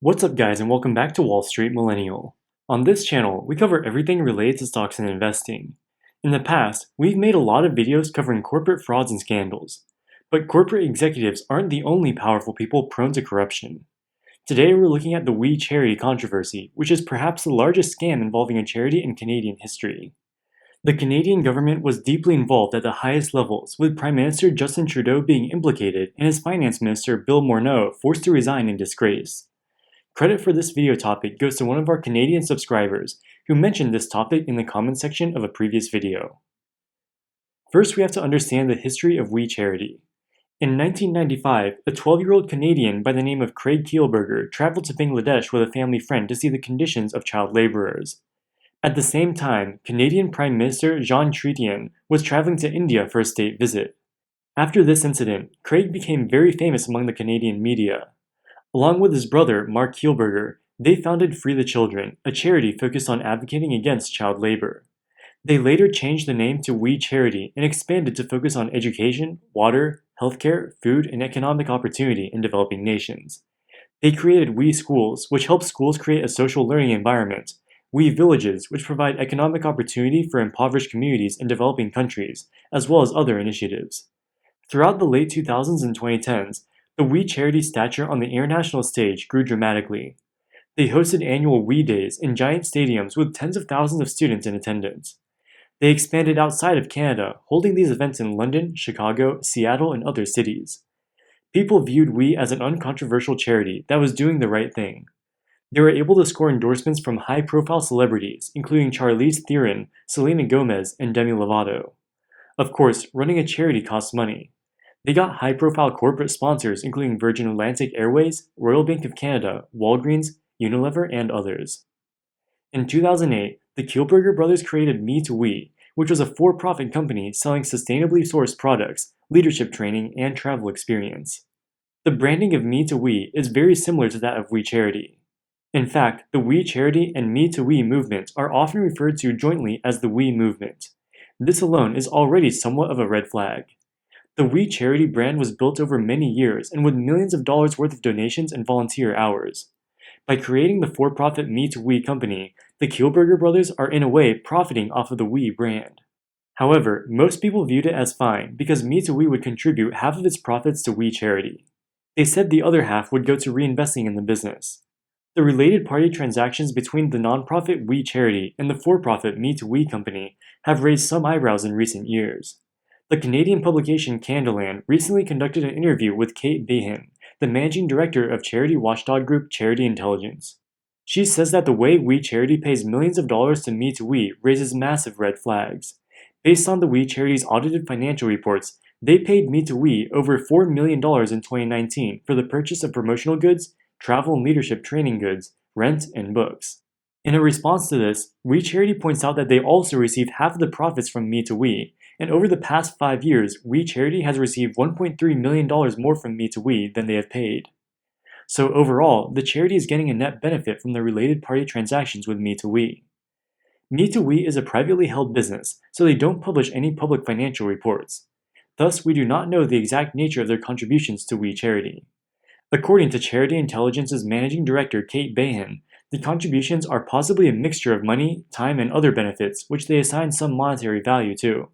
What's up guys, and welcome back to Wall Street Millennial. On this channel, we cover everything related to stocks and investing. In the past, we've made a lot of videos covering corporate frauds and scandals. But corporate executives aren't the only powerful people prone to corruption. Today we're looking at the We Charity controversy, which is perhaps the largest scam involving a charity in Canadian history. The Canadian government was deeply involved at the highest levels, with Prime Minister Justin Trudeau being implicated and his Finance Minister Bill Morneau forced to resign in disgrace. Credit for this video topic goes to one of our Canadian subscribers who mentioned this topic in the comment section of a previous video. First, we have to understand the history of We Charity. In 1995, a 12-year-old Canadian by the name of Craig Kielburger traveled to Bangladesh with a family friend to see the conditions of child laborers. At the same time, Canadian Prime Minister Jean Chrétien was traveling to India for a state visit. After this incident, Craig became very famous among the Canadian media. Along with his brother, Mark Kielburger, they founded Free the Children, a charity focused on advocating against child labor. They later changed the name to We Charity and expanded to focus on education, water, healthcare, food, and economic opportunity in developing nations. They created We Schools, which helps schools create a social learning environment, We Villages, which provide economic opportunity for impoverished communities in developing countries, as well as other initiatives. Throughout the late 2000s and 2010s, the We Charity stature on the international stage grew dramatically. They hosted annual We Days in giant stadiums with tens of thousands of students in attendance. They expanded outside of Canada, holding these events in London, Chicago, Seattle, and other cities. People viewed We as an uncontroversial charity that was doing the right thing. They were able to score endorsements from high-profile celebrities, including Charlize Theron, Selena Gomez, and Demi Lovato. Of course, running a charity costs money. They got high-profile corporate sponsors including Virgin Atlantic Airways, Royal Bank of Canada, Walgreens, Unilever, and others. In 2008, the Kielburger brothers created Me2We, which was a for-profit company selling sustainably sourced products, leadership training, and travel experience. The branding of Me2We is very similar to that of We Charity. In fact, the We Charity and Me2We movements are often referred to jointly as the We movement. This alone is already somewhat of a red flag. The We Charity brand was built over many years and with millions of dollars worth of donations and volunteer hours. By creating the for-profit Me2We company, the Kielburger brothers are in a way profiting off of the We brand. However, most people viewed it as fine because Me2We would contribute half of its profits to We Charity. They said the other half would go to reinvesting in the business. The related party transactions between the nonprofit We Charity and the for-profit Me2We company have raised some eyebrows in recent years. The Canadian publication Canadaland recently conducted an interview with Kate Behan, the managing director of charity watchdog group Charity Intelligence. She says that the way We Charity pays millions of dollars to Me2We raises massive red flags. Based on the We Charity's audited financial reports, they paid Me2We over $4 million in 2019 for the purchase of promotional goods, travel and leadership training goods, rent, and books. In a response to this, We Charity points out that they also received half of the profits from Me2We, and over the past 5 years, We Charity has received $1.3 million more from Me2We than they have paid. So overall, the charity is getting a net benefit from the related party transactions with Me2We. Me2We is a privately held business, so they don't publish any public financial reports. Thus, we do not know the exact nature of their contributions to We Charity. According to Charity Intelligence's managing director Kate Behan, the contributions are possibly a mixture of money, time, and other benefits, which they assign some monetary value to.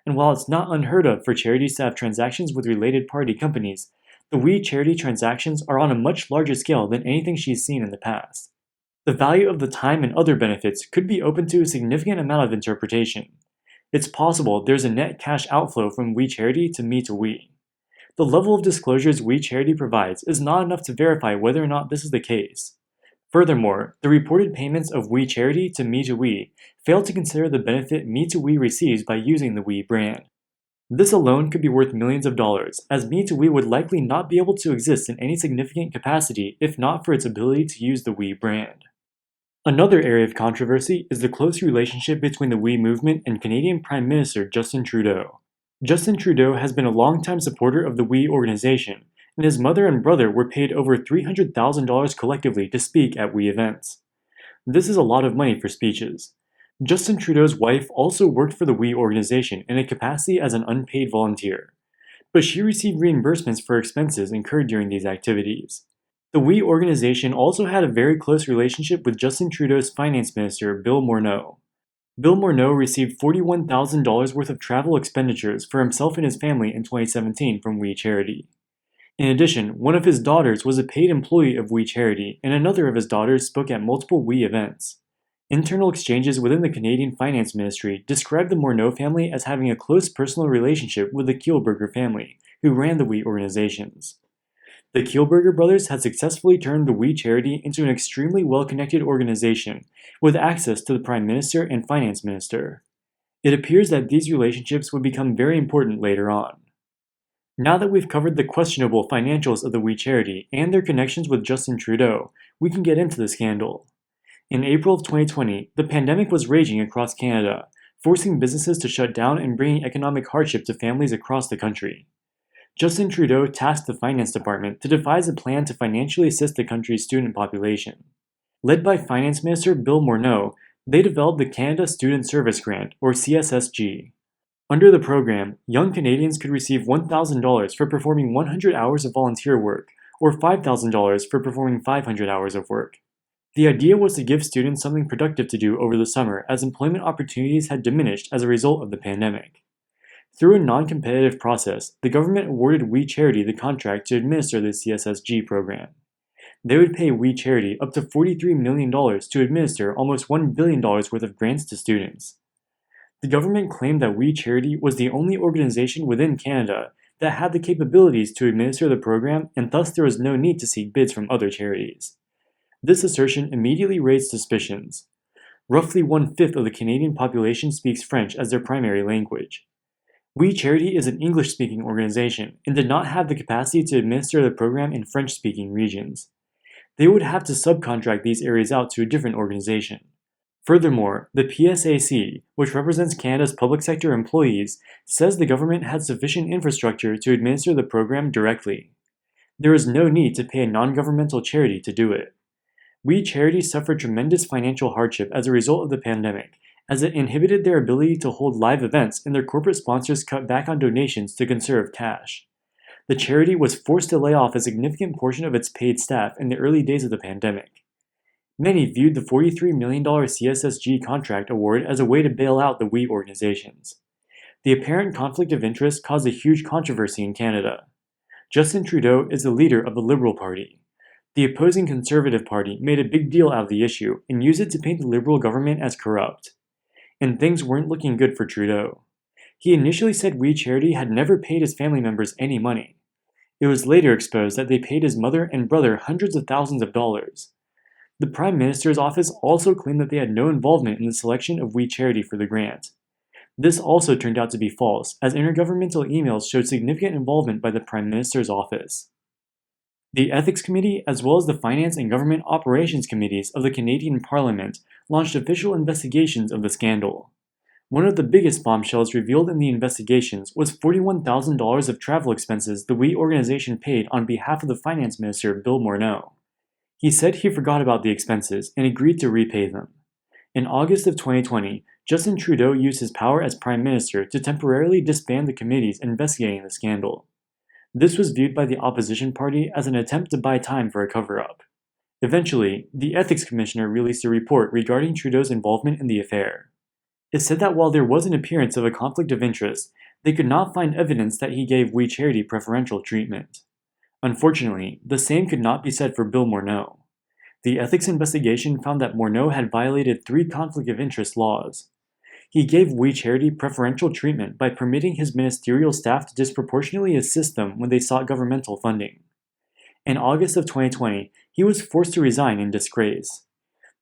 And while it's not unheard of for charities to have transactions with related party companies, the We Charity transactions are on a much larger scale than anything she's seen in the past. The value of the time and other benefits could be open to a significant amount of interpretation. It's possible there's a net cash outflow from We Charity to Me2We. The level of disclosures We Charity provides is not enough to verify whether or not this is the case. Furthermore, the reported payments of We Charity to Me2We fail to consider the benefit Me2We receives by using the We brand. This alone could be worth millions of dollars, as Me2We would likely not be able to exist in any significant capacity if not for its ability to use the We brand. Another area of controversy is the close relationship between the We movement and Canadian Prime Minister Justin Trudeau. Justin Trudeau has been a longtime supporter of the We organization, and his mother and brother were paid over $300,000 collectively to speak at We events. This is a lot of money for speeches. Justin Trudeau's wife also worked for the We organization in a capacity as an unpaid volunteer, but she received reimbursements for expenses incurred during these activities. The We organization also had a very close relationship with Justin Trudeau's finance minister, Bill Morneau. Bill Morneau received $41,000 worth of travel expenditures for himself and his family in 2017 from We Charity. In addition, one of his daughters was a paid employee of We Charity, and another of his daughters spoke at multiple We events. Internal exchanges within the Canadian Finance Ministry described the Morneau family as having a close personal relationship with the Kielburger family, who ran the We organizations. The Kielburger brothers had successfully turned the We Charity into an extremely well-connected organization, with access to the Prime Minister and Finance Minister. It appears that these relationships would become very important later on. Now that we've covered the questionable financials of the We Charity and their connections with Justin Trudeau, we can get into the scandal. In April of 2020, the pandemic was raging across Canada, forcing businesses to shut down and bringing economic hardship to families across the country. Justin Trudeau tasked the Finance Department to devise a plan to financially assist the country's student population. Led by Finance Minister Bill Morneau, they developed the Canada Student Service Grant, or CSSG. Under the program, young Canadians could receive $1,000 for performing 100 hours of volunteer work, or $5,000 for performing 500 hours of work. The idea was to give students something productive to do over the summer as employment opportunities had diminished as a result of the pandemic. Through a non-competitive process, the government awarded We Charity the contract to administer the CSSG program. They would pay We Charity up to $43 million to administer almost $1 billion worth of grants to students. The government claimed that We Charity was the only organization within Canada that had the capabilities to administer the program, and thus there was no need to seek bids from other charities. This assertion immediately raised suspicions. Roughly 1/5 of the Canadian population speaks French as their primary language. We Charity is an English-speaking organization and did not have the capacity to administer the program in French-speaking regions. They would have to subcontract these areas out to a different organization. Furthermore, the PSAC, which represents Canada's public sector employees, says the government had sufficient infrastructure to administer the program directly. There is no need to pay a non-governmental charity to do it. We Charity suffered tremendous financial hardship as a result of the pandemic, as it inhibited their ability to hold live events and their corporate sponsors cut back on donations to conserve cash. The charity was forced to lay off a significant portion of its paid staff in the early days of the pandemic. Many viewed the $43 million CSSG contract award as a way to bail out the We organizations. The apparent conflict of interest caused a huge controversy in Canada. Justin Trudeau is the leader of the Liberal Party. The opposing Conservative Party made a big deal out of the issue and used it to paint the Liberal government as corrupt. And things weren't looking good for Trudeau. He initially said We Charity had never paid his family members any money. It was later exposed that they paid his mother and brother hundreds of thousands of dollars. The Prime Minister's office also claimed that they had no involvement in the selection of We Charity for the grant. This also turned out to be false, as intergovernmental emails showed significant involvement by the Prime Minister's office. The Ethics Committee, as well as the Finance and Government Operations Committees of the Canadian Parliament, launched official investigations of the scandal. One of the biggest bombshells revealed in the investigations was $41,000 of travel expenses the We organization paid on behalf of the Finance Minister Bill Morneau. He said he forgot about the expenses and agreed to repay them. In August of 2020, Justin Trudeau used his power as Prime Minister to temporarily disband the committees investigating the scandal. This was viewed by the opposition party as an attempt to buy time for a cover-up. Eventually, the Ethics Commissioner released a report regarding Trudeau's involvement in the affair. It said that while there was an appearance of a conflict of interest, they could not find evidence that he gave We Charity preferential treatment. Unfortunately, the same could not be said for Bill Morneau. The ethics investigation found that Morneau had violated 3 conflict of interest laws. He gave We Charity preferential treatment by permitting his ministerial staff to disproportionately assist them when they sought governmental funding. In August of 2020, he was forced to resign in disgrace.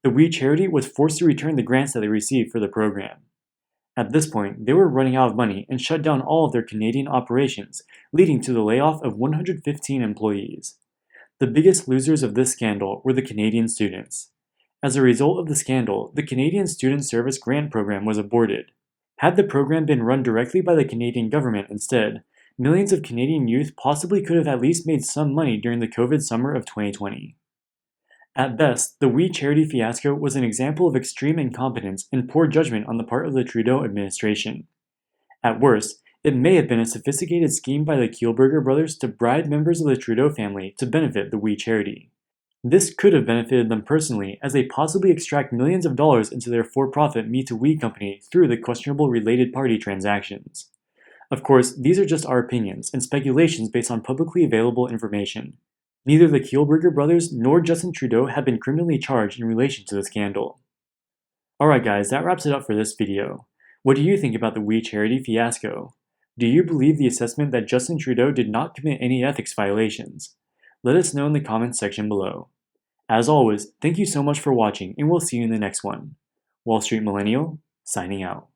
The We Charity was forced to return the grants that they received for the program. At this point, they were running out of money and shut down all of their Canadian operations, leading to the layoff of 115 employees. The biggest losers of this scandal were the Canadian students. As a result of the scandal, the Canadian Student Service Grant Program was aborted. Had the program been run directly by the Canadian government instead, millions of Canadian youth possibly could have at least made some money during the COVID summer of 2020. At best, the We Charity fiasco was an example of extreme incompetence and poor judgment on the part of the Trudeau administration. At worst, it may have been a sophisticated scheme by the Kielburger brothers to bribe members of the Trudeau family to benefit the We Charity. This could have benefited them personally, as they possibly extract millions of dollars into their for-profit Me2We company through the questionable related party transactions. Of course, these are just our opinions and speculations based on publicly available information. Neither the Kielburger brothers nor Justin Trudeau have been criminally charged in relation to the scandal. Alright guys, that wraps it up for this video. What do you think about the We Charity fiasco? Do you believe the assessment that Justin Trudeau did not commit any ethics violations? Let us know in the comments section below. As always, thank you so much for watching, and we'll see you in the next one. Wall Street Millennial, signing out.